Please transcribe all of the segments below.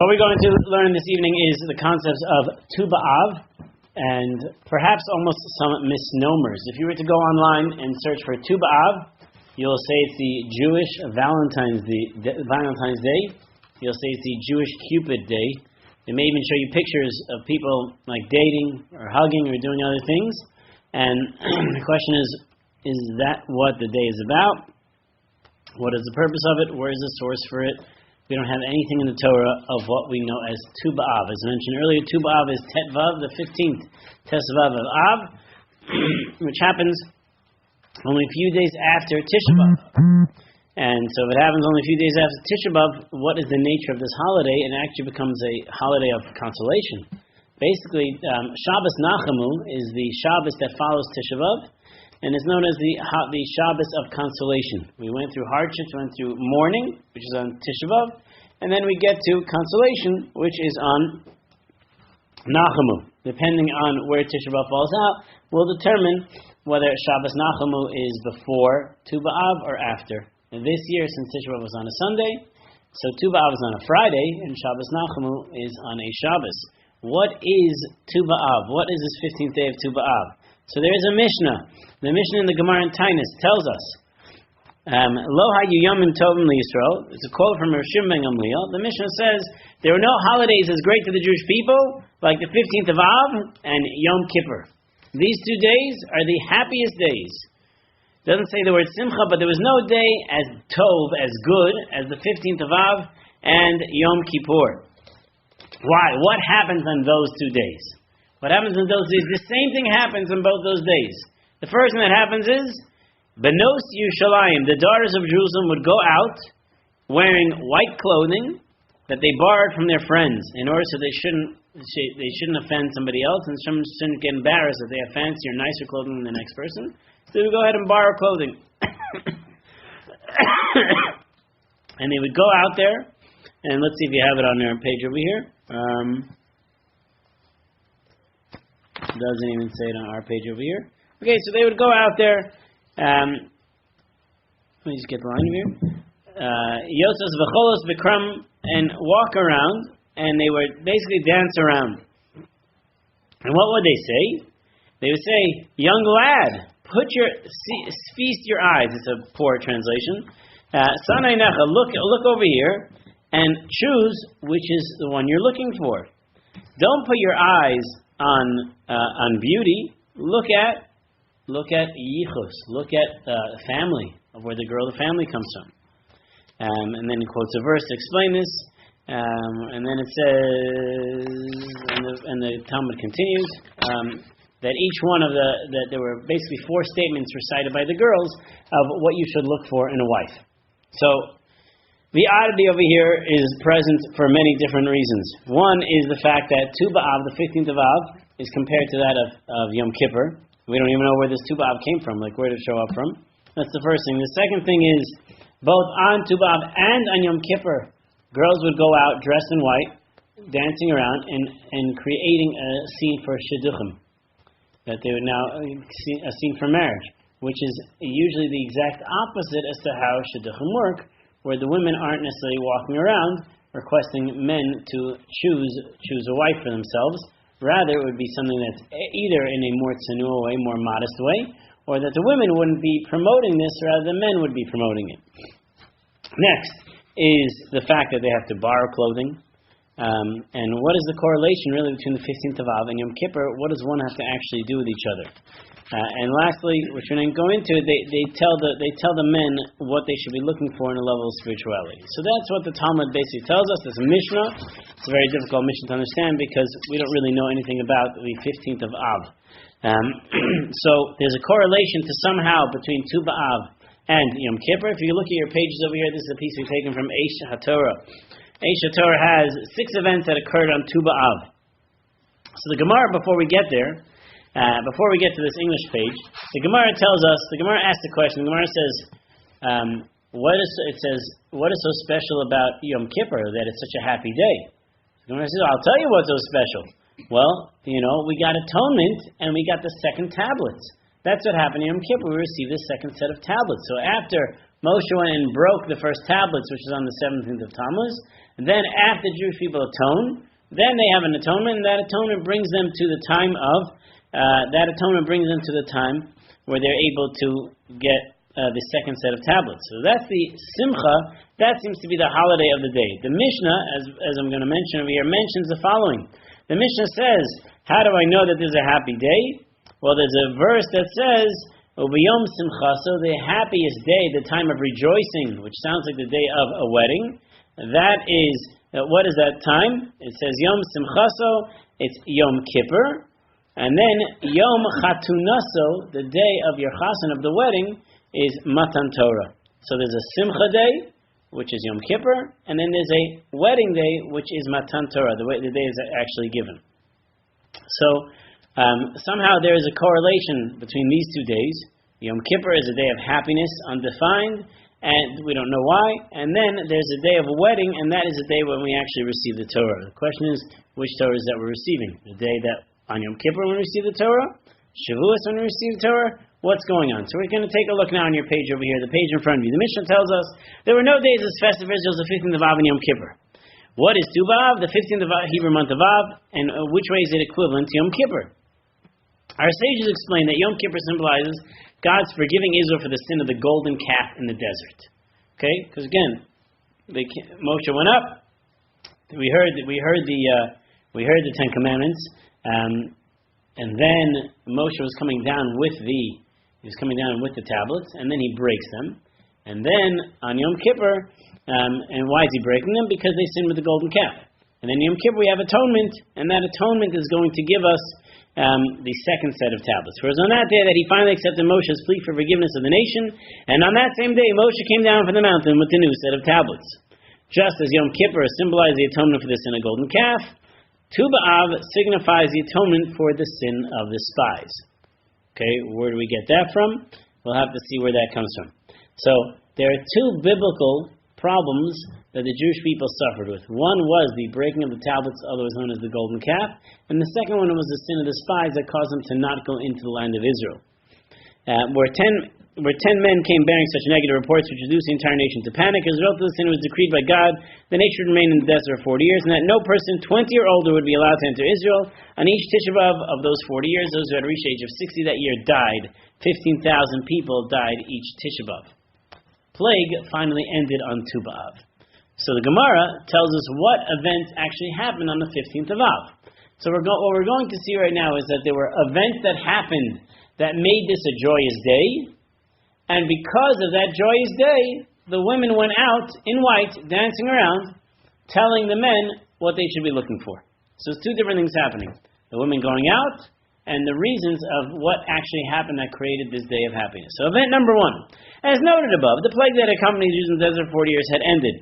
What we're going to learn this evening is the concepts of Tu B'Av and perhaps almost some misnomers. If you were to go online and search for Tu B'Av, you'll say it's the Jewish Valentine's Day. You'll say it's the Jewish Cupid Day. They may even show you pictures of people like dating or hugging or doing other things. And the question is that what the day is about? What is the purpose of it? Where is the source for it? We don't have anything in the Torah of what we know as Tu B'Av. As mentioned earlier, Tu B'Av is Tet Vav, the 15th Tesvav of Av, which happens only a few days after Tisha B'Av. And so if it happens only a few days after Tisha B'Av, what is the nature of this holiday? And it actually becomes a holiday of consolation. Basically, Shabbos Nachamu is the Shabbos that follows Tisha B'Av, and it's known as the Shabbos of consolation. We went through hardships, went through mourning, which is on Tisha B'Av, and then we get to consolation, which is on Nachamu. Depending on where Tisha B'Av falls out, will determine whether Shabbos Nachamu is before Tu B'Av or after. And this year, since Tisha B'Av was on a Sunday, so Tu B'Av is on a Friday, and Shabbos Nachamu is on a Shabbos. What is Tu B'Av? What is this 15th day of Tu B'Av? So there is a Mishnah. The Mishnah in the Gemara in Tainus tells us, Lo hayu yomim tovim liYisrael. It's a quote from Rav Shimon ben Gamliel. The Mishnah says, there were no holidays as great to the Jewish people like the 15th of Av and Yom Kippur. These 2 days are the happiest days. It doesn't say the word Simcha, but there was no day as tov, as good, as the 15th of Av and Yom Kippur. Why? What happens on those 2 days? What happens in those days? The same thing happens in both those days. The first thing that happens is, Benos Yerushalayim, the daughters of Jerusalem would go out wearing white clothing that they borrowed from their friends in order so they shouldn't offend somebody else and shouldn't get embarrassed if they have fancier, nicer clothing than the next person. So they would go ahead and borrow clothing. And they would go out there, and let's see if you have it on our page over here. Doesn't even say it on our page over here. Okay, so they would go out there. Let me just get the line here. Yosos v'cholos v'kram, and walk around, and they would basically dance around. And what would they say? They would say, "Young lad, feast your eyes." It's a poor translation. Sanai necha, look over here, and choose which is the one you're looking for. Don't put your eyes on beauty. Look at yichus. Look at family, of where the family comes from. And then he quotes a verse to explain this. And then it says, and the Talmud continues, that each one of that there were basically 4 statements recited by the girls of what you should look for in a wife. So the oddity over here is present for many different reasons. One is the fact that Tu B'Av, the 15th of Av, is compared to that of Yom Kippur. We don't even know where this Tu B'Av came from, like where did it show up from. That's the first thing. The second thing is, both on Tu B'Av and on Yom Kippur, girls would go out dressed in white, dancing around, and creating a scene for shidduchim. That they would now see a scene for marriage, which is usually the exact opposite as to how shidduchim work, where the women aren't necessarily walking around requesting men to choose a wife for themselves. Rather, it would be something that's either in a more tsanua way, more modest way, or that the women wouldn't be promoting this, rather the men would be promoting it. Next is the fact that they have to borrow clothing. And what is the correlation really between the 15th of Av and Yom Kippur? What does one have to actually do with each other? And lastly, which we're going to go into, they tell the men what they should be looking for in a level of spirituality. So that's what the Talmud basically tells us. It's a Mishnah. It's a very difficult Mishnah to understand because we don't really know anything about the 15th of Av. So there's a correlation to somehow between Tu B'Av and Yom Kippur. If you look at your pages over here, this is a piece we've taken from Eish HaTorah. Eish HaTorah has 6 events that occurred on Tu B'Av. So the Gemara, before we get there, before we get to this English page, the Gemara asks the question. The Gemara says, what is so special about Yom Kippur that it's such a happy day? The Gemara says, I'll tell you what's so special. Well, we got atonement and we got the second tablets. That's what happened in Yom Kippur. We received the second set of tablets. So after Moshe went and broke the first tablets, which is on the 17th of Tammuz, And then after Jewish people atone, then they have an atonement, and that atonement brings them to the time where they're able to get the second set of tablets. So that's the Simcha. That seems to be the holiday of the day. The Mishnah, as I'm going to mention over here, mentions the following. The Mishnah says, how do I know that there's a happy day? Well, there's a verse that says, Ubiyom Simcha, so the happiest day, the time of rejoicing, which sounds like the day of a wedding. That is, what is that time? It says Yom Simchaso, it's Yom Kippur. And then Yom Chatunaso, the day of your chasen, of the wedding, is Matan Torah. So there's a Simcha day, which is Yom Kippur, and then there's a wedding day, which is Matan Torah, the day is actually given. So somehow there is a correlation between these 2 days. Yom Kippur is a day of happiness, undefined, and we don't know why. And then there's a day of a wedding, and that is a day when we actually receive the Torah. The question is, which Torah is that we're receiving? The day that on Yom Kippur when we receive the Torah? Shavuos when we receive the Torah? What's going on? So we're going to take a look now on your page over here, the page in front of you. The Mishnah tells us there were no days as festive as Israel, the 15th of B'Av and Yom Kippur. What is Tu B'Av? The 15th of Hebrew month of Av, and which way is it equivalent to Yom Kippur? Our sages explain that Yom Kippur symbolizes God's forgiving Israel for the sin of the golden calf in the desert. Okay, because again, Moshe went up. We heard the Ten Commandments, and then Moshe was coming down with the tablets, and then he breaks them, and then on Yom Kippur, and why is he breaking them? Because they sinned with the golden calf. And then Yom Kippur we have atonement, and that atonement is going to give us the second set of tablets. Whereas on that day that he finally accepted Moshe's plea for forgiveness of the nation, and on that same day Moshe came down from the mountain with the new set of tablets. Just as Yom Kippur symbolized the atonement for the sin of golden calf, Tu B'Av signifies the atonement for the sin of the spies. Okay, where do we get that from? We'll have to see where that comes from. So there are 2 biblical problems that the Jewish people suffered with. One was the breaking of the tablets, otherwise known as the golden calf, and the second one was the sin of the spies that caused them to not go into the land of Israel. Where 10 men came bearing such negative reports, which reduced the entire nation to panic. As a result of the sin, it was decreed by God the nation should remain in the desert for 40 years, and that no person 20 or older would be allowed to enter Israel. On each Tisha B'Av of those 40 years, those who had reached the age of 60 that year died. 15,000 people died each Tisha B'Av. Plague finally ended on Tu B'Av. So the Gemara tells us what events actually happened on the 15th of Av. So what we're going to see right now is that there were events that happened that made this a joyous day, and because of that joyous day, the women went out in white, dancing around, telling the men what they should be looking for. So it's 2 different things happening. The women going out, and the reasons of what actually happened that created this day of happiness. So event number 1. As noted above, the plague that accompanied the Jews in the desert for 40 years had ended.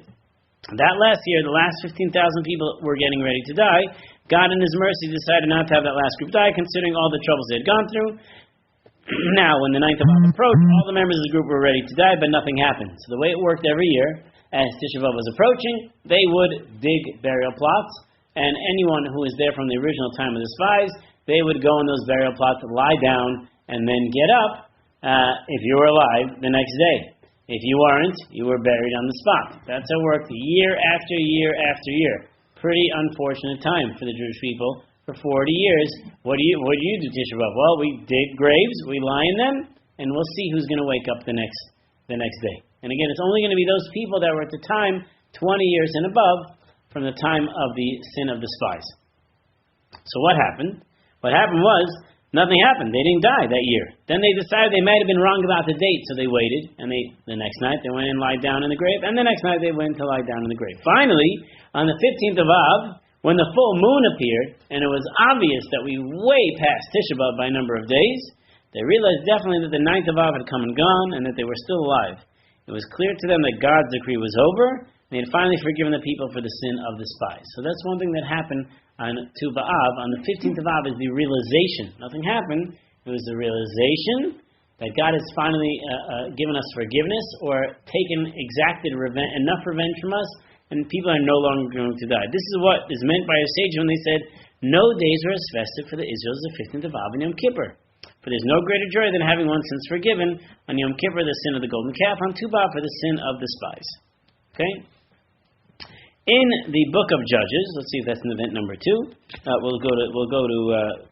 That last year, the last 15,000 people were getting ready to die. God in His mercy decided not to have that last group die, considering all the troubles they had gone through. Now, when the 9th of Av approached, all the members of the group were ready to die, but nothing happened. So the way it worked every year, as Tisha B'Av was approaching, they would dig burial plots, and anyone who was there from the original time of the spies, they would go in those burial plots, lie down, and then get up if you were alive the next day. If you weren't, you were buried on the spot. That's how it worked year after year after year. Pretty unfortunate time for the Jewish people. For 40 years, what do you do, Tisha B'Av? Well, we dig graves, we lie in them, and we'll see who's going to wake up the next day. And again, it's only going to be those people that were at the time 20 years and above from the time of the sin of the spies. So what happened? What happened was, nothing happened. They didn't die that year. Then they decided they might have been wrong about the date, so they waited, and the next night they went and lied down in the grave, and the next night they went to lie down in the grave. Finally, on the 15th of Av, when the full moon appeared, and it was obvious that we way passed Tisha B'Av by a number of days, they realized definitely that the 9th of Av had come and gone, and that they were still alive. It was clear to them that God's decree was over, and they had finally forgiven the people for the sin of the spies. So that's one thing that happened on Tu B'Av. On the 15th of Av is the realization. Nothing happened. It was the realization that God has finally given us forgiveness, or exacted enough revenge from us, and people are no longer going to die. This is what is meant by a sage when they said, no days were as festive for the Israel as the 15th of Av and Yom Kippur. For there's no greater joy than having one's sins forgiven. On Yom Kippur, the sin of the golden calf. On Tu B'Av, for the sin of the spies. Okay? In the book of Judges, let's see if that's in event number 2. We'll go to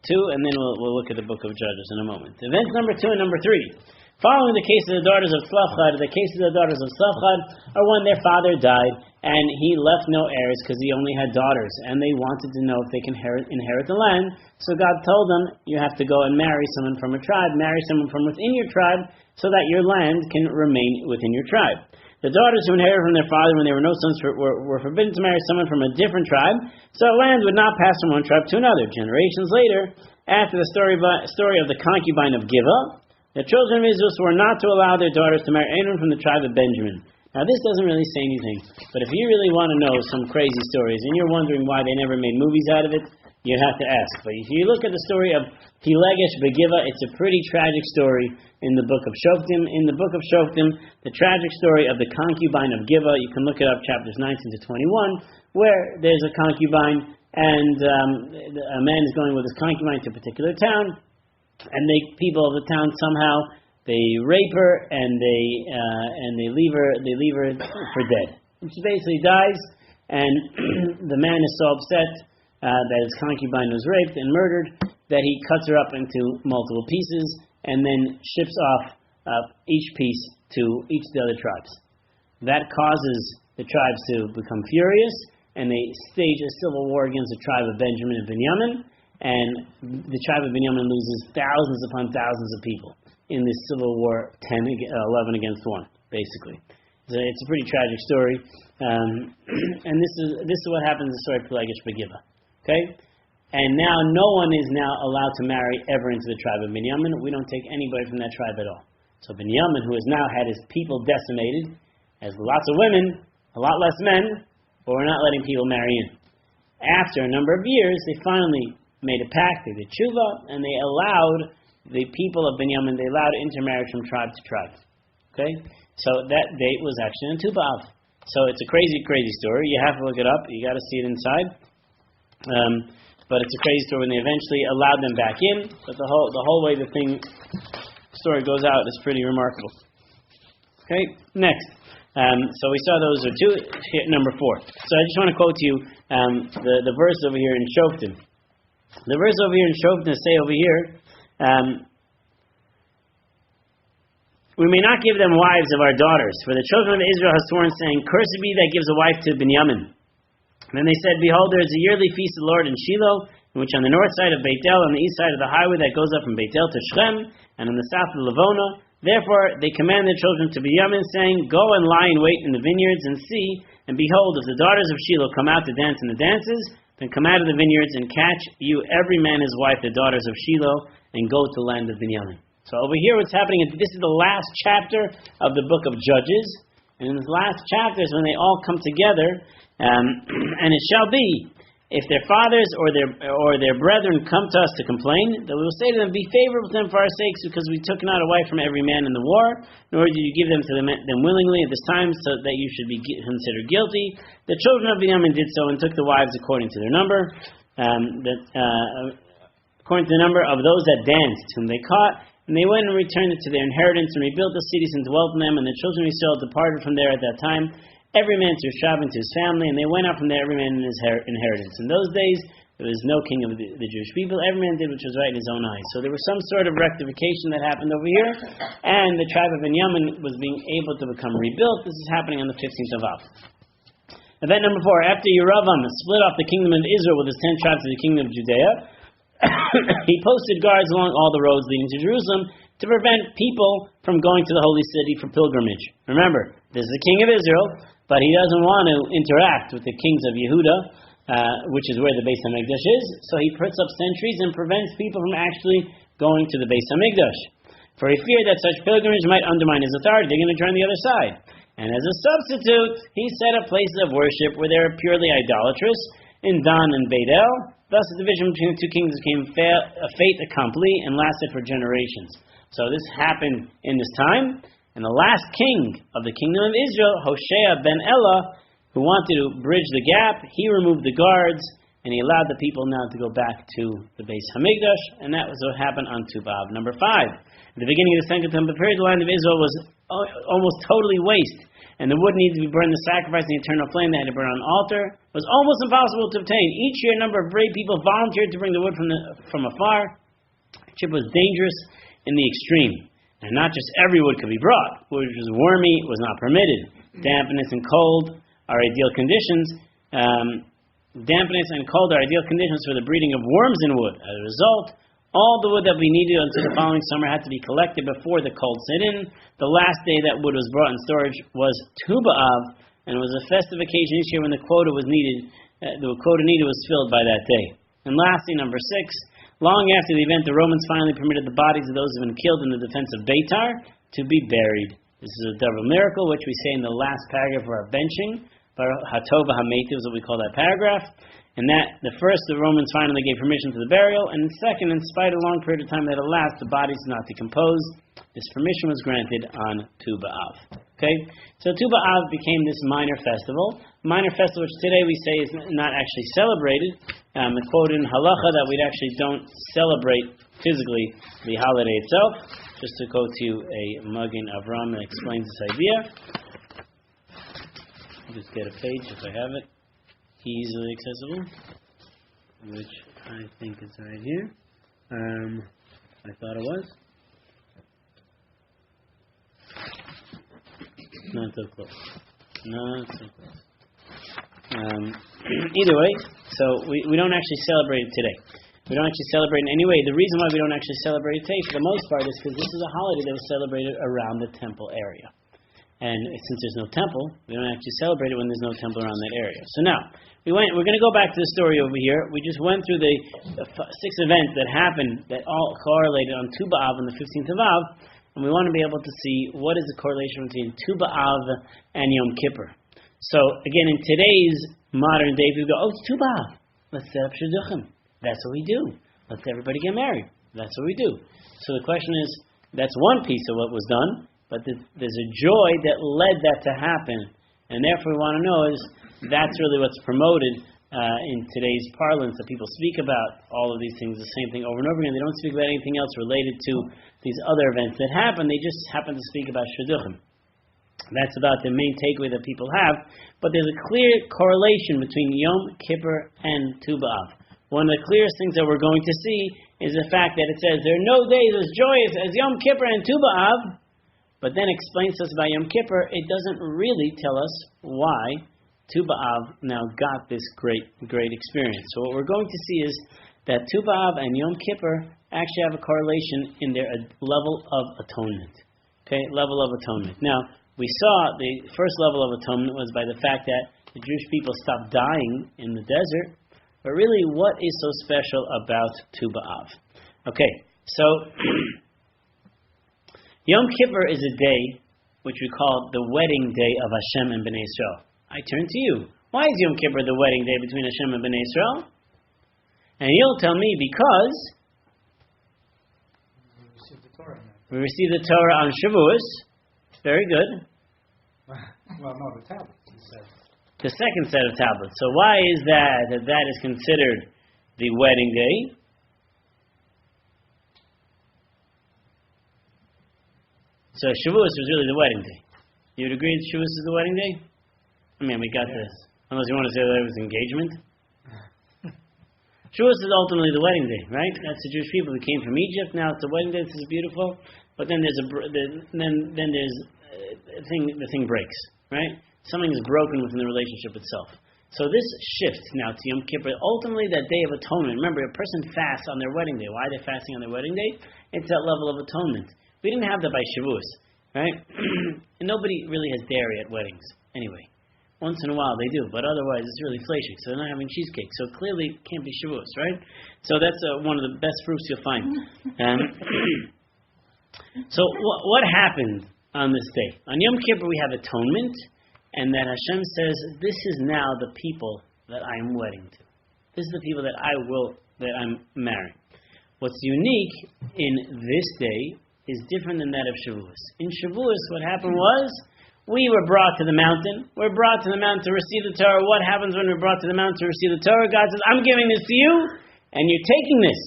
2, and then we'll look at the book of Judges in a moment. Events number 2 and number 3. Following the case of the daughters of Tzlafchad, the cases of the daughters of Tzlafchad are when their father died, and he left no heirs because he only had daughters, and they wanted to know if they can inherit the land. So God told them, you have to go and marry someone from a tribe, marry someone from within your tribe, so that your land can remain within your tribe. The daughters who inherited from their father when there were no sons were forbidden to marry someone from a different tribe, so land would not pass from one tribe to another. Generations later, after the story of the concubine of Gibeah, the children of Israel were not to allow their daughters to marry anyone from the tribe of Benjamin. Now this doesn't really say anything, but if you really want to know some crazy stories, and you're wondering why they never made movies out of it, you have to ask. But if you look at the story of Pilegesh Begiva, it's a pretty tragic story in the book of Shoftim. In the book of Shoftim, the tragic story of the concubine of Gibeah, you can look it up, chapters 19 to 21, where there's a concubine, and a man is going with his concubine to a particular town, and the people of the town somehow, they rape her, and they leave her for dead. And she basically dies, and the man is so upset that his concubine was raped and murdered, that he cuts her up into multiple pieces and then ships off each piece to each of the other tribes. That causes the tribes to become furious, and they stage a civil war against the tribe of Benjamin and Binyamin, and the tribe of Binyamin loses thousands upon thousands of people in this civil war, 11 against 1, basically. So it's a pretty tragic story, and this is what happens in the story of Pilegesh Begiva. Okay? And now no one is now allowed to marry ever into the tribe of Binyamin. We don't take anybody from that tribe at all. So Binyamin, who has now had his people decimated, has lots of women, a lot less men, but we're not letting people marry in. After a number of years, they finally made a pact, they did tshuva, and they allowed the people of Binyamin, they allowed intermarriage from tribe to tribe. Okay? So that date was actually on Tu B'Av. So it's a crazy, crazy story. You have to look it up. You got to see it inside. But it's a crazy story when they eventually allowed them back in. But the whole way the story goes out is pretty remarkable. Okay, next. So we saw those are 2. Number 4. So I just want to quote to you the verse over here in Shoftim. The verse over here in Shoftim say over here, we may not give them wives of our daughters, for the children of Israel have sworn, saying, cursed be that gives a wife to Binyamin. And then they said, behold, there is a yearly feast of the Lord in Shiloh, in which on the north side of Beit El, on the east side of the highway that goes up from Beit El to Shechem, and on the south of Lavona. Therefore they command their children to Binyamin, saying, go and lie in wait in the vineyards and see, and behold, if the daughters of Shiloh come out to dance in the dances, then come out of the vineyards and catch you every man his wife, the daughters of Shiloh, and go to the land of Binyamin. So over here what's happening is this is the last chapter of the book of Judges, and in this last chapter is when they all come together. And it shall be, if their fathers or their brethren come to us to complain, that we will say to them, be favorable to them for our sakes, because we took not a wife from every man in the war, nor did you give them to them willingly at this time, so that you should be considered guilty. The children of Binyamin did so, and took the wives according to their number, according to the number of those that danced, whom they caught. And they went and returned to their inheritance, and rebuilt the cities and dwelt in them. And the children of Israel departed from there at that time, every man to his tribe and to his family, and they went out from there, every man in his inheritance. In those days, there was no king of the Jewish people. Every man did which was right in his own eyes. So there was some sort of rectification that happened over here, and the tribe of Binyamin was being able to become rebuilt. This is happening on the 15th of Av. Event number 4. After Yeravam split off the kingdom of Israel with his 10 tribes to the kingdom of Judea, he posted guards along all the roads leading to Jerusalem to prevent people from going to the holy city for pilgrimage. Remember, this is the king of Israel, but he doesn't want to interact with the kings of Yehuda, which is where the Beis HaMikdash is, so he puts up sentries and prevents people from actually going to the Beis HaMikdash. For he feared that such pilgrimage might undermine his authority. They're going to join the other side. And as a substitute, he set up places of worship where they were purely idolatrous, in Dan and Beit El. Thus the division between the two kings became a fait accompli and lasted for generations. So this happened in this time. And the last king of the kingdom of Israel, Hoshea ben Elah, who wanted to bridge the gap, he removed the guards, and he allowed the people now to go back to the Beis HaMikdash, and that was what happened on Tu B'Av. Number 5. At the beginning of the second temple period, the land of Israel was almost totally waste, and the wood needed to be burned to sacrifice in the eternal flame that had to burn on an altar, was almost impossible to obtain. Each year, a number of brave people volunteered to bring the wood from afar. The trip was dangerous in the extreme, and not just every wood could be brought. Wood which was wormy was not permitted. Dampness and cold are ideal conditions. Dampness and cold are ideal conditions for the breeding of worms in wood. As a result, all the wood that we needed until the following summer had to be collected before the cold set in. The last day that wood was brought in storage was Tu B'Av, and it was a festive occasion each year when the quota needed was filled by that day. And lastly, number 6, long after the event, the Romans finally permitted the bodies of those who had been killed in the defense of Beitar to be buried. This is a double miracle, which we say in the last paragraph of our benching. Hatova Hametiv is what we call that paragraph. And that, the first, the Romans finally gave permission to the burial, and the second, in spite of a long period of time that elapsed, the bodies did not decompose. This permission was granted on Tu B'Av. Okay? So Tu B'Av became this minor festival. Minor festival, which today we say is not actually celebrated. The quote in Halacha that we actually don't celebrate physically the holiday itself. Just to go to a Magen Avram that explains this idea. I'll just get a page if I have it. Easily accessible, which I think is right here. I thought it was. Not so close. Either way, so we don't actually celebrate it today. We don't actually celebrate it in any way. The reason why we don't actually celebrate it today, for the most part, is because this is a holiday that was celebrated around the temple area. And since there's no temple, we don't actually celebrate it when there's no temple around that area. So now, we're going to go back to the story over here. We just went through the 6 events that happened that all correlated on Tu B'Av on the 15th of Av, and we want to be able to see what is the correlation between Tu B'Av and Yom Kippur. So, again, in today's modern day, we go, oh, it's Tu B'Av. Let's set up Shidduchim. That's what we do. Let's everybody get married. That's what we do. So the question is, that's one piece of what was done, but there's a joy that led that to happen. And therefore we want to know is, that's really what's promoted in today's parlance, that people speak about all of these things, the same thing over and over again. They don't speak about anything else related to these other events that happen. They just happen to speak about Shidduchim. That's about the main takeaway that people have. But there's a clear correlation between Yom Kippur and Tu B'Av. One of the clearest things that we're going to see is the fact that it says there are no days as joyous as Yom Kippur and Tu B'Av, but then explains to us about Yom Kippur. It doesn't really tell us why Tu B'Av now got this great experience. So what we're going to see is that Tu B'Av and Yom Kippur actually have a correlation in their level of atonement. Okay, level of atonement. Now, we saw the first level of atonement was by the fact that the Jewish people stopped dying in the desert. But really, what is so special about Tu B'Av? Okay, so Yom Kippur is a day which we call the wedding day of Hashem and Bnei Israel. I turn to you. Why is Yom Kippur the wedding day between Hashem and Bnei Israel? And you'll tell me because we received the Torah on Shavuos. Very good. Well, no, the tablets. The second set of tablets. So why is that is considered the wedding day? So Shavuos was really the wedding day. You would agree that Shavuos is the wedding day? I mean, we got this. Unless you want to say that it was engagement. Shavuos is ultimately the wedding day, right? That's the Jewish people who came from Egypt. Now it's the wedding day. This is beautiful. But then there's the thing breaks, right? Something is broken within the relationship itself. So this shift now to Yom Kippur, ultimately that day of atonement. Remember, a person fasts on their wedding day. Why are they fasting on their wedding day? It's that level of atonement. We didn't have that by Shavuos, right? And nobody really has dairy at weddings. Anyway, once in a while they do, but otherwise it's really fleishik. So they're not having cheesecake. So clearly it can't be Shavuos, right? So that's one of the best proofs you'll find. So what happened on this day? On Yom Kippur we have atonement. And that Hashem says, this is now the people that I am wedding to. This is the people that I'm marrying. What's unique in this day is different than that of Shavuos. In Shavuos, what happened was, we were brought to the mountain. We're brought to the mountain to receive the Torah. What happens when we're brought to the mountain to receive the Torah? God says, I'm giving this to you, and you're taking this.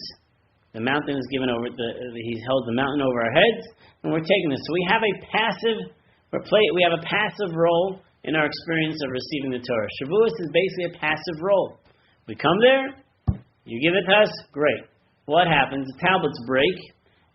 The mountain is given over, He held the mountain over our heads, and we're taking this. So we have a passive We have a passive role in our experience of receiving the Torah. Shavuos is basically a passive role. We come there, you give it to us, great. What happens? The tablets break,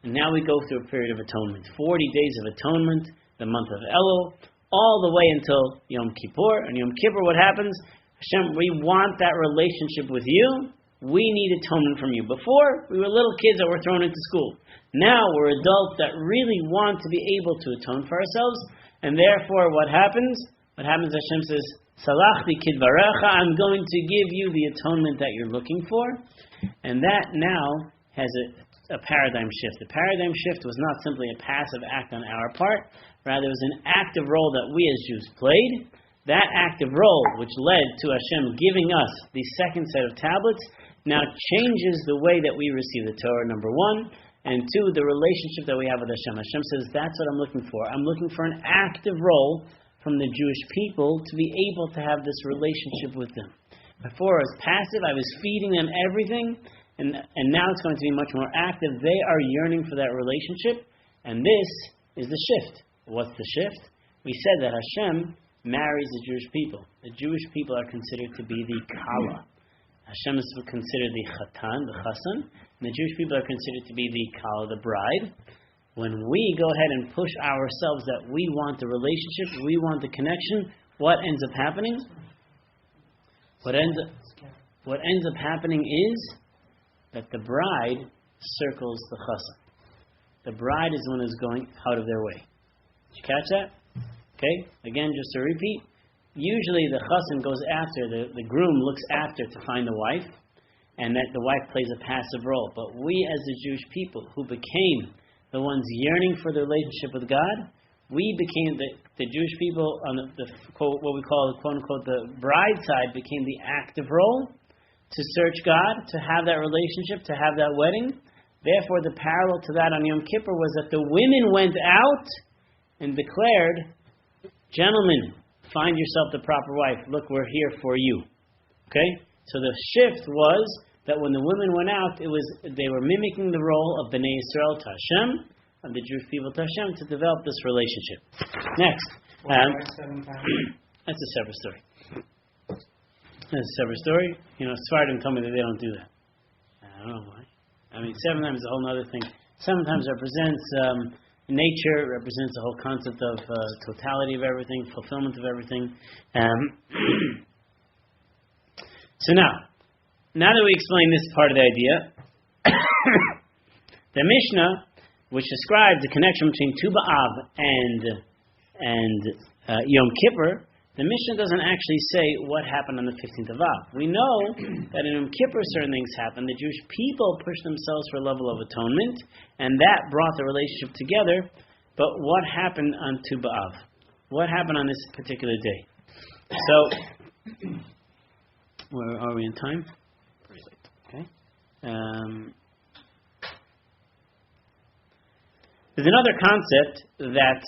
and now we go through a period of atonement. 40 days of atonement, the month of Elul, all the way until Yom Kippur. And Yom Kippur, what happens? Hashem, we want that relationship with you. We need atonement from you. Before, we were little kids that were thrown into school. Now we're adults that really want to be able to atone for ourselves. And therefore, what happens? Hashem says, Salachti kidvarecha, I'm going to give you the atonement that you're looking for. And that now has a paradigm shift. The paradigm shift was not simply a passive act on our part. Rather, it was an active role that we as Jews played. That active role, which led to Hashem giving us the second set of tablets, now changes the way that we receive the Torah, number one, and two, the relationship that we have with Hashem. Hashem says, that's what I'm looking for. I'm looking for an active role from the Jewish people to be able to have this relationship with them. Before I was passive, I was feeding them everything, and now it's going to be much more active. They are yearning for that relationship, and this is the shift. What's the shift? We said that Hashem marries the Jewish people. The Jewish people are considered to be the Kala. Hashem is considered the Chatan, the Chasan, and the Jewish people are considered to be the Kala, the bride. When we go ahead and push ourselves that we want the relationship, we want the connection, what ends up happening? What ends up happening is that the bride circles the Chasan. The bride is the one who's going out of their way. Did you catch that? Okay, again, just to repeat, usually the chassan goes after, the groom looks after to find the wife, and that the wife plays a passive role. But we as the Jewish people who became the ones yearning for the relationship with God, we became the Jewish people on the what we call the quote-unquote the bride side became the active role to search God, to have that relationship, to have that wedding. Therefore, the parallel to that on Yom Kippur was that the women went out and declared, gentlemen, find yourself the proper wife. Look, we're here for you. Okay? So the shift was that when the women went out, they were mimicking the role of Bnei Yisrael to Hashem, of the Jewish people to Hashem, to develop this relationship. Next. That's a separate story. That's a separate story. Sfardim told me that they don't do that. I don't know why. 7 times is a whole other thing. 7 times represents nature, represents the whole concept of totality of everything, fulfillment of everything. So now that we explained this part of the idea, the Mishnah, which describes the connection between Tu B'Av and Yom Kippur, the Mishnah doesn't actually say what happened on the 15th of Av. We know that in Yom Kippur certain things happened. The Jewish people pushed themselves for a level of atonement, and that brought the relationship together. But what happened on Tu B'Av? What happened on this particular day? So, where are we in time? Pretty late. Okay. There's another concept that,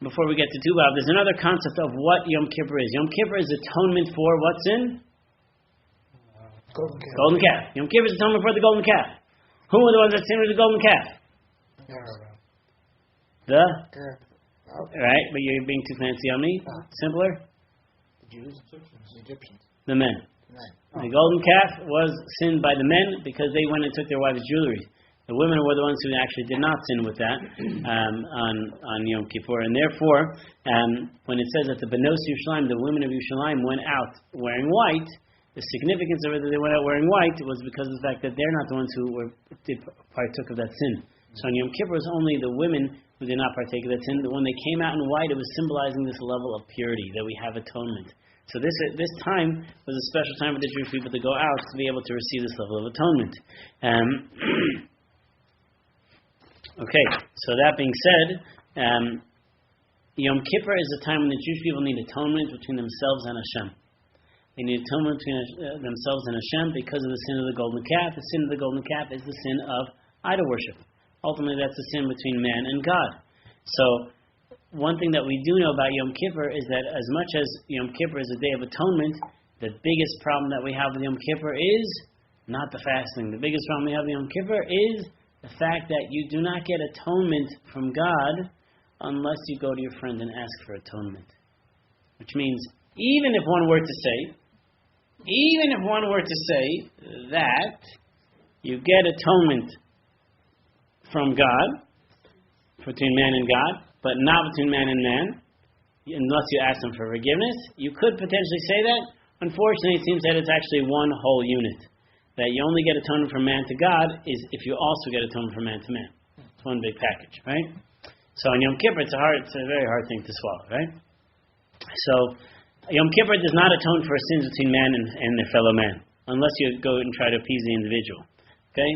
before we get to Tu B'Av, there's another concept of what Yom Kippur is. Yom Kippur is atonement for what sin? Golden calf. Yom Kippur is atonement for the golden calf. Who were the ones that sinned with the golden calf? Right, but you're being too fancy on me. Simpler? The Jews, the Egyptians. The men. The golden calf was sinned by the men because they went and took their wives' jewelry. The women were the ones who actually did not sin with that on Yom Kippur. And therefore, when it says that the Benos Yerushalayim, the women of Yerushalayim, went out wearing white, the significance of it that they went out wearing white was because of the fact that they're not the ones who partook of that sin. So on Yom Kippur, it was only the women who did not partake of that sin. When they came out in white, it was symbolizing this level of purity, that we have atonement. So this time was a special time for the Jewish people to go out to be able to receive this level of atonement. Okay, so that being said, Yom Kippur is a time when the Jewish people need atonement between themselves and Hashem. They need atonement between themselves and Hashem because of the sin of the golden calf. The sin of the golden calf is the sin of idol worship. Ultimately, that's the sin between man and God. So, one thing that we do know about Yom Kippur is that as much as Yom Kippur is a day of atonement, the biggest problem that we have with Yom Kippur is not the fasting. The biggest problem we have with Yom Kippur is the fact that you do not get atonement from God unless you go to your friend and ask for atonement. Which means, even if one were to say that you get atonement from God, between man and God, but not between man and man, unless you ask them for forgiveness, you could potentially say that. Unfortunately, it seems that it's actually one whole unit. That you only get atonement from man to God is if you also get atonement from man to man. It's one big package, right? So on Yom Kippur, it's a very hard thing to swallow, right? So Yom Kippur does not atone for sins between man and their fellow man, unless you go and try to appease the individual. Okay?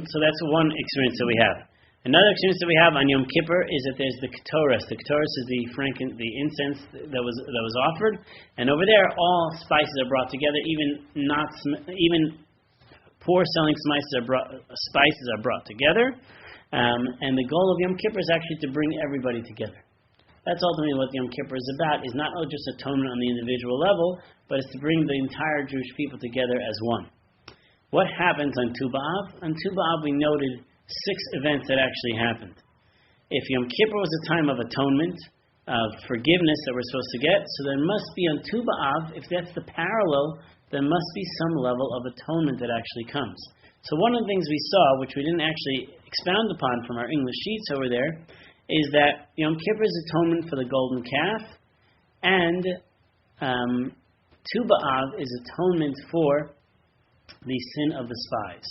So that's one experience that we have. Another experience that we have on Yom Kippur is that there's the Ketores. The Ketores is the incense that was offered, and over there all spices are brought together. Even poor selling spices are brought together. And the goal of Yom Kippur is actually to bring everybody together. That's ultimately what Yom Kippur is about. Is not just atonement on the individual level, but it's to bring the entire Jewish people together as one. What happens on Tu B'Av? On Tu B'Av we noted 6 events that actually happened. If Yom Kippur was a time of atonement, of forgiveness that we're supposed to get, so there must be on Tu B'Av, if that's the parallel, there must be some level of atonement that actually comes. So one of the things we saw, which we didn't actually expound upon from our English sheets over there, is that Yom Kippur is atonement for the golden calf, and Tu B'Av is atonement for the sin of the spies.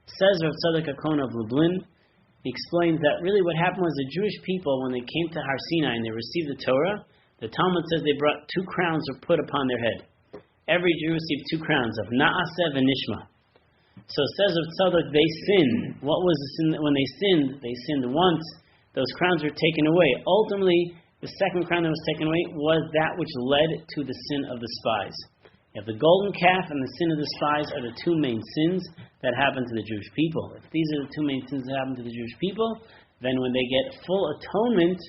Says Rav Tzadok Hakon of Lublin, he explains that really what happened was the Jewish people, when they came to Har Sinai and they received the Torah, the Talmud says they brought 2 crowns were put upon their head. Every Jew received 2 crowns of Na'aseh and Nishma. So says Rav Tzadok, they sinned. What was the sin? When they sinned once, those crowns were taken away. Ultimately, the second crown that was taken away was that which led to the sin of the spies. You have the golden calf and the sin of the spies are the 2 main sins that happen to the Jewish people. If these are the 2 main sins that happen to the Jewish people, then when they get full atonement,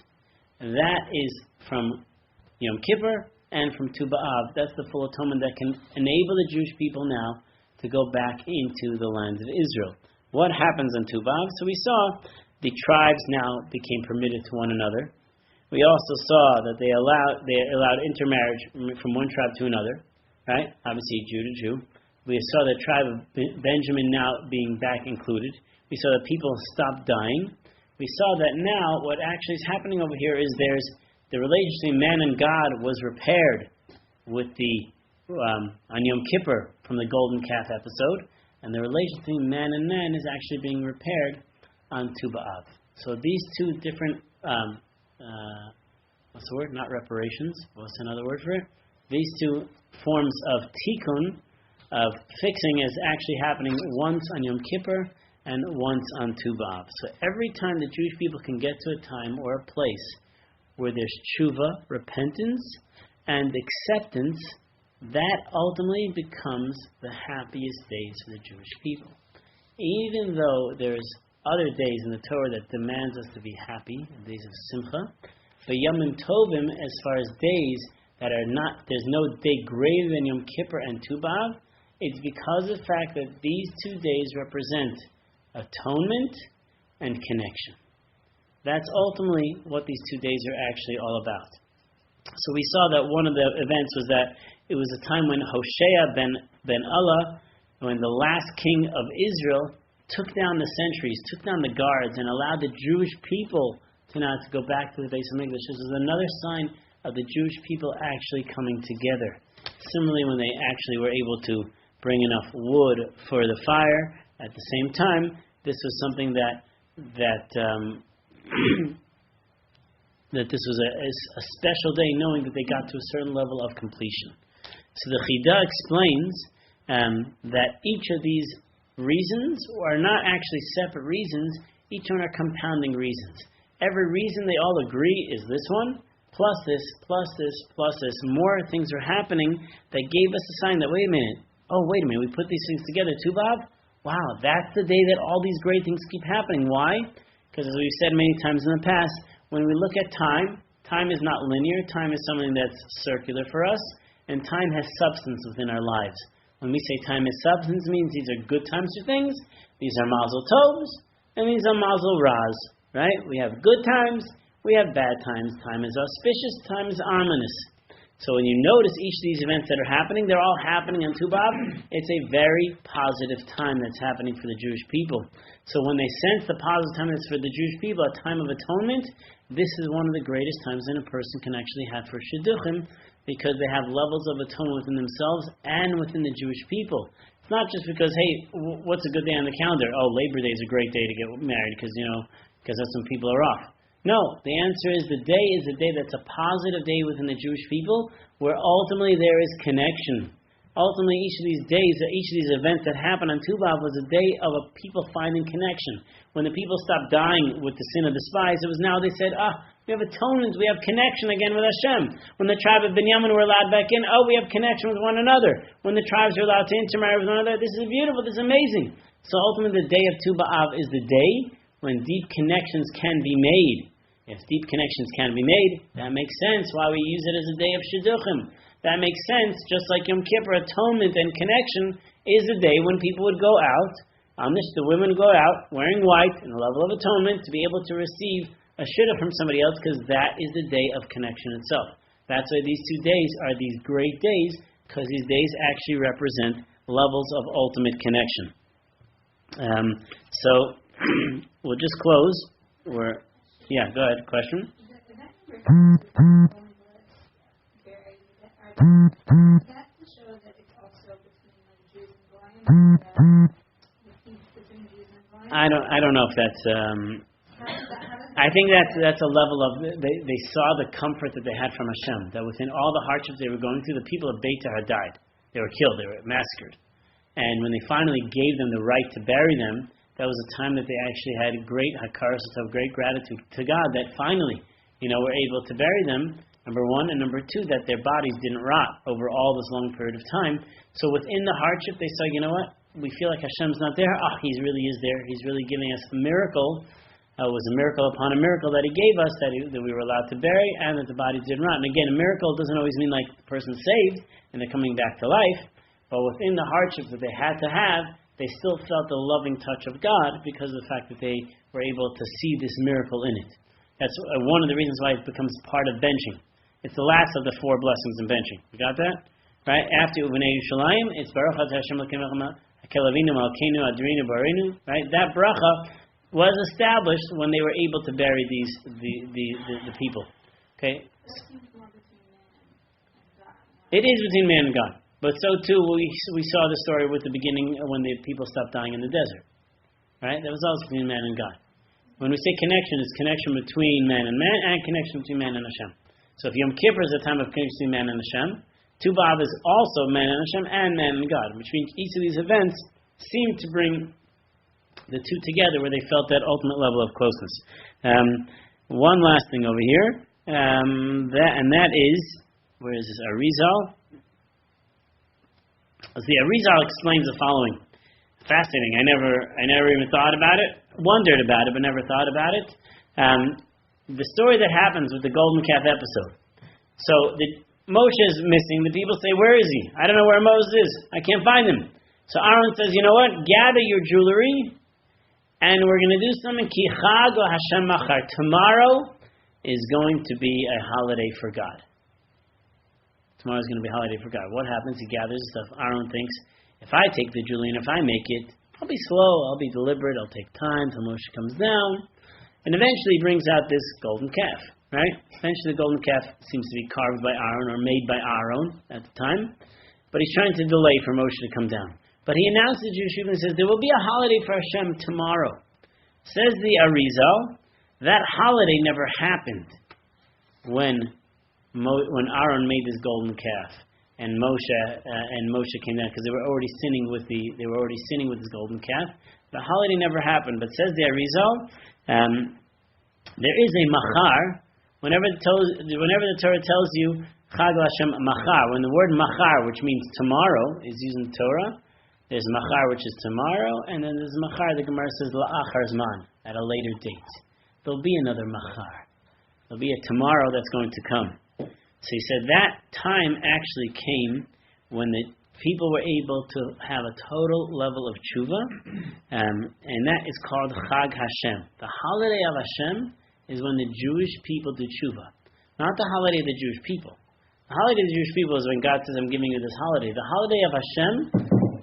that is from Yom Kippur and from Tu B'Av. That's the full atonement that can enable the Jewish people now to go back into the land of Israel. What happens on Tu B'Av? So we saw the tribes now became permitted to one another. We also saw that they allowed intermarriage from one tribe to another. Right? Obviously, Jew to Jew. We saw the tribe of Benjamin now being back included. We saw that people stopped dying. We saw that now what actually is happening over here is there's the relationship between man and God was repaired with the on Yom Kippur from the golden calf episode, and the relationship between man and man is actually being repaired on Tu B'Av. So these 2 different what's the word? Not reparations. What's another word for it? These 2 forms of tikkun, of fixing, is actually happening once on Yom Kippur and once on Tu B'Av. So every time the Jewish people can get to a time or a place where there's tshuva, repentance, and acceptance, that ultimately becomes the happiest days for the Jewish people. Even though there's other days in the Torah that demands us to be happy, days of simcha, but Yomim Tovim, as far as days that are not, there's no day greater than Yom Kippur and Tu B'Av, it's because of the fact that these 2 days represent atonement and connection. That's ultimately what these 2 days are actually all about. So we saw that one of the events was that it was a time when Hoshea ben Allah, when the last king of Israel, took down the sentries, took down the guards, and allowed the Jewish people to go back to the Beis Hamikdash. This was another sign of the Jewish people actually coming together. Similarly, when they actually were able to bring enough wood for the fire, at the same time, this was something that this was a special day, knowing that they got to a certain level of completion. So the Chida explains that each of these reasons are not actually separate reasons, each one are compounding reasons. Every reason they all agree is this one, plus this, plus this, plus this. More things are happening that gave us a sign that, wait a minute, we put these things together too, Bob? Wow, that's the day that all these great things keep happening. Why? Because as we've said many times in the past, when we look at time, time is not linear. Time is something that's circular for us, and time has substance within our lives. When we say time is substance, it means these are good times for things, these are mazel tovs, and these are mazel ras, right? We have good times, We have bad times. Time is auspicious. Time is ominous. So when you notice each of these events that are happening, they're all happening on Tu B'Av. It's a very positive time that's happening for the Jewish people. So when they sense the positive time that's for the Jewish people, a time of atonement, this is one of the greatest times that a person can actually have for Shidduchim, because they have levels of atonement within themselves and within the Jewish people. It's not just because, hey, what's a good day on the calendar? Oh, Labor Day is a great day to get married because that's when people are off. No, the answer is the day is a day that's a positive day within the Jewish people, where ultimately there is connection. Ultimately, each of these days, each of these events that happen on Tu B'Av was a day of a people finding connection. When the people stopped dying with the sin of the spies, it was now they said, we have atonement, we have connection again with Hashem. When the tribe of Binyamin were allowed back in, we have connection with one another. When the tribes were allowed to intermarry with one another, this is beautiful, this is amazing. So ultimately the day of Tu B'Av is the day when deep connections can be made. If deep connections can be made, that makes sense why we use it as a day of Shidduchim. That makes sense, just like Yom Kippur, atonement and connection is the day when people would go out, the women would go out wearing white in a level of atonement to be able to receive a shidduch from somebody else, because that is the day of connection itself. That's why these 2 days are these great days, because these days actually represent levels of ultimate connection. So we'll just close. Yeah, go ahead. Question? That to show that it's also between Jews and Goyim, between Jews and Goyim? I don't know if that's. I think that's a level of they saw the comfort that they had from Hashem, that within all the hardships they were going through, the people of Beit had died. They were killed. They were massacred. And when they finally gave them the right to bury them, that was a time that they actually had great hakaras, great gratitude to God that finally, were able to bury them, number one, and number two, that their bodies didn't rot over all this long period of time. So within the hardship, they saw, we feel like Hashem's not there. He really is there. He's really giving us a miracle. It was a miracle upon a miracle that He gave us, that we were allowed to bury, and that the bodies didn't rot. And again, a miracle doesn't always mean like the person's saved and they're coming back to life, but within the hardships that they had to have, they still felt the loving touch of God because of the fact that they were able to see this miracle in it. That's one of the reasons why it becomes part of benching. It's the last of the 4 blessings in benching. You got that? Right? After Uvenei Yerushalayim, it's Baruch Atah Hashem Elokeinu Hakel Avinu Malkeinu Adrinu Barinu. Right? That bracha was established when they were able to bury the people. Okay? It is between man and God. But so too, we saw the story with the beginning when the people stopped dying in the desert. Right? That was also between man and God. When we say connection, it's connection between man and man, and connection between man and Hashem. So if Yom Kippur is a time of connection between man and Hashem, Tu B'Av is also man and Hashem and man and God, which means each of these events seem to bring the two together where they felt that ultimate level of closeness. One last thing over here, that is, where is this? Arizal. The Arizal explains the following. Fascinating. I never even thought about it. Wondered about it, but never thought about it. The story that happens with the golden calf episode. So Moshe is missing. The people say, "Where is he? I don't know where Moses is. I can't find him." So Aaron says, "You know what? Gather your jewelry, and we're going to do something. Ki chag Hashem machar. Tomorrow is going to be a holiday for God. Tomorrow is going to be a holiday for God." What happens? He gathers stuff. Aaron thinks, if I take the jewelry and if I make it, I'll be slow, I'll be deliberate, I'll take time till Moshe comes down. And eventually he brings out this golden calf, right? Eventually the golden calf seems to be carved by Aaron or made by Aaron at the time. But he's trying to delay for Moshe to come down. But he announced to the Jewish people and says, there will be a holiday for Hashem tomorrow. Says the Arizal, that holiday never happened when Aaron made this golden calf. And Moshe came down because they were already sinning with this golden calf. The holiday never happened. But says the Arizal, there is a machar. Whenever the Torah tells you Chag Hashem machar, when the word machar, which means tomorrow, is used in Torah, there's machar which is tomorrow, and then there's machar. The Gemara says la'achar zman, at a later date. There'll be another machar. There'll be a tomorrow that's going to come. So he said that time actually came when the people were able to have a total level of tshuva, and that is called Chag Hashem. The holiday of Hashem is when the Jewish people do tshuva. Not the holiday of the Jewish people. The holiday of the Jewish people is when God says, I'm giving you this holiday. The holiday of Hashem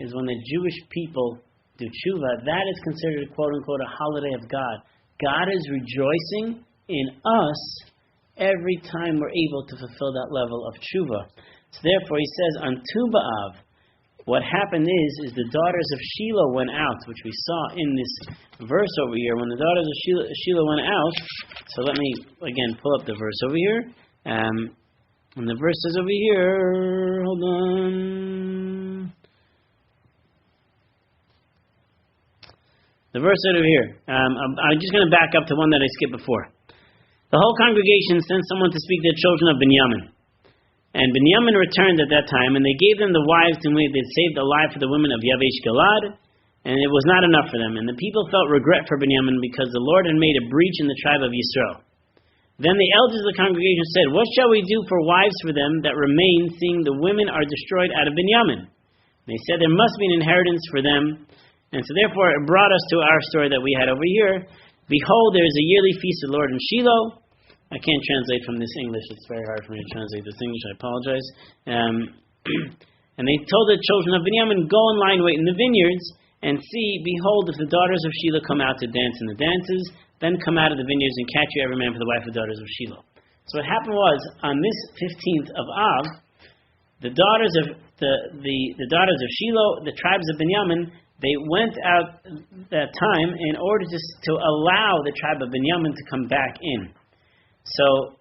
is when the Jewish people do tshuva. That is considered, quote-unquote, a holiday of God. God is rejoicing in us every time we're able to fulfill that level of tshuva. So therefore, he says, on Tu B'Av, what happened is the daughters of Shiloh went out, which we saw in this verse over here. When the daughters of Shiloh went out, so let me, again, pull up the verse over here. And the verse is over here, hold on. The verse is over here. I'm just going to back up to one that I skipped before. The whole congregation sent someone to speak to the children of Binyamin. And Binyamin returned at that time, and they gave them the wives whom they had saved alive for the women of Yavesh Galad, and it was not enough for them. And the people felt regret for Binyamin because the Lord had made a breach in the tribe of Yisrael. Then the elders of the congregation said, what shall we do for wives for them that remain, seeing the women are destroyed out of Binyamin? They said there must be an inheritance for them. And so therefore it brought us to our story that we had over here. Behold, there is a yearly feast of the Lord in Shiloh. I can't translate from this English. It's very hard for me to translate this English. I apologize. And they told the children of Binyamin, go and lie in wait in the vineyards, and see, behold, if the daughters of Shiloh come out to dance in the dances, then come out of the vineyards and catch you every man for the wife of the daughters of Shiloh. So what happened was, on this 15th of Av, the daughters of the daughters of Shiloh, the tribes of Binyamin, they went out that time in order to allow the tribe of Binyamin to come back in. So,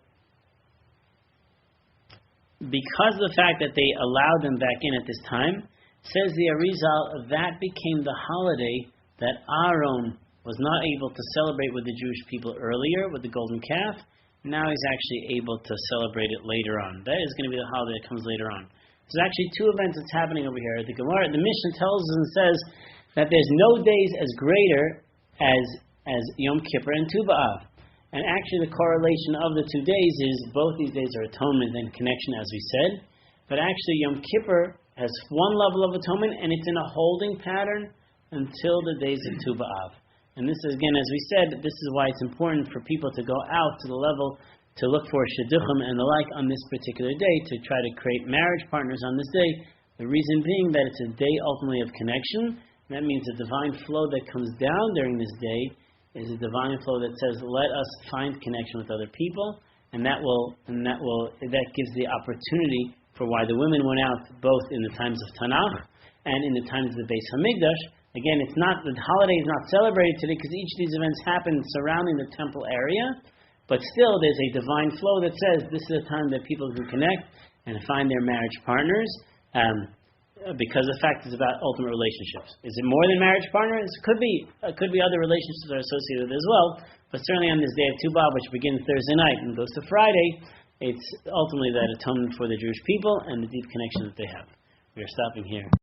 because of the fact that they allowed them back in at this time, says the Arizal, that became the holiday that Aaron was not able to celebrate with the Jewish people earlier, with the golden calf. Now he's actually able to celebrate it later on. That is going to be the holiday that comes later on. There's actually two events that's happening over here. The Gemara, the Mishnah tells us and says that there's no days as greater as Yom Kippur and Tu B'Av. And actually the correlation of the 2 days is both these days are atonement and connection, as we said. But actually Yom Kippur has one level of atonement, and it's in a holding pattern until the days of Tu B'Av. And this is, again, as we said, this is why it's important for people to go out to the level to look for shidduchim and the like on this particular day, to try to create marriage partners on this day. The reason being that it's a day ultimately of connection. And that means the divine flow that comes down during this day is a divine flow that says, let us find connection with other people, and that gives the opportunity for why the women went out both in the times of Tanakh and in the times of the Beis Hamikdash. Again, it's not, the holiday is not celebrated today because each of these events happen surrounding the temple area, but still there's a divine flow that says this is a time that people can connect and find their marriage partners. Because the fact is about ultimate relationships. Is it more than marriage partners? It could be other relationships that are associated with it as well. But certainly on this day of Tu B'Av, which begins Thursday night and goes to Friday, it's ultimately that atonement for the Jewish people and the deep connection that they have. We are stopping here.